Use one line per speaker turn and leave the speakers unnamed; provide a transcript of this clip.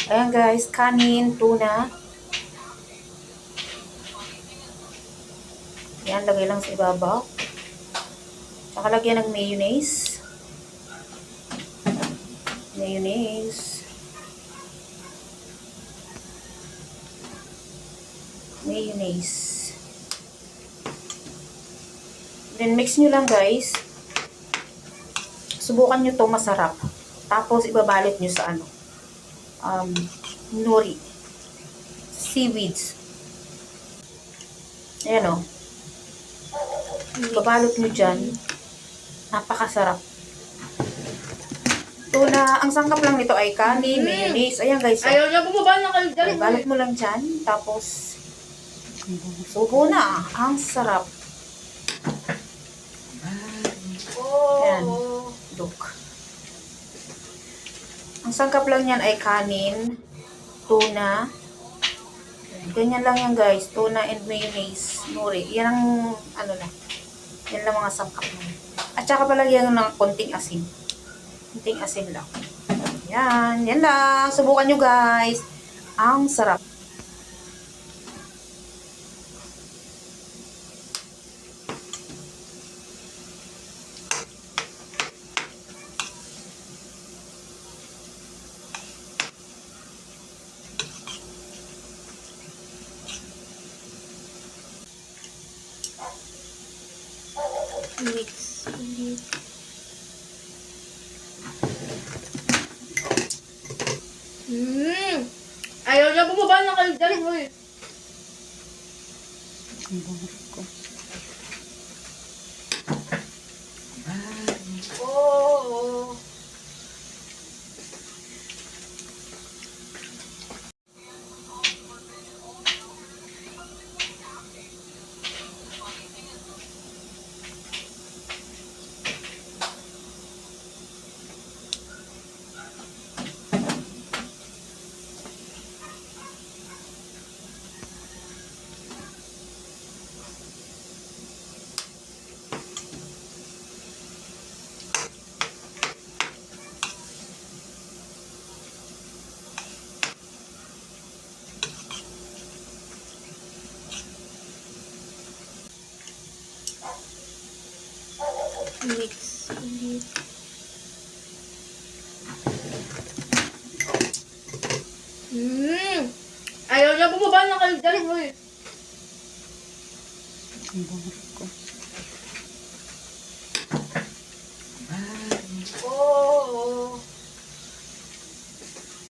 Ayan guys, kanin, tuna. Yan, lagay lang sa ibabaw. Tsaka lagyan ng mayonnaise. Mayonnaise. Mayonnaise. Then mix nyo lang guys. Subukan nyo to, masarap. Tapos ibabalot nyo sa nori. Seaweeds. Ayan o. Babalot nyo dyan. Napakasarap. Tuna, ang sangkap lang nito ay kanin, mayonnaise. Ayan guys.
Ayaw niya bumaba na kayo dyan.
Balot mo lang dyan. Tapos, subo na. Ang sarap. Ayan. Look. Ang sangkap lang yan ay kanin, tuna. Ganyan lang yan guys. Tuna and mayonnaise. Nori. Yan ang yan lang mga sangkap mo. At saka palagyan ng konting asin. Konting asin lang. Yan. Yan lang. Subukan nyo guys. Ang sarap.
Mix. Ayaw niya bumaba na kayo dyan. Oh. Mix ulit. Ayaw niya bumaba na kayo dyan.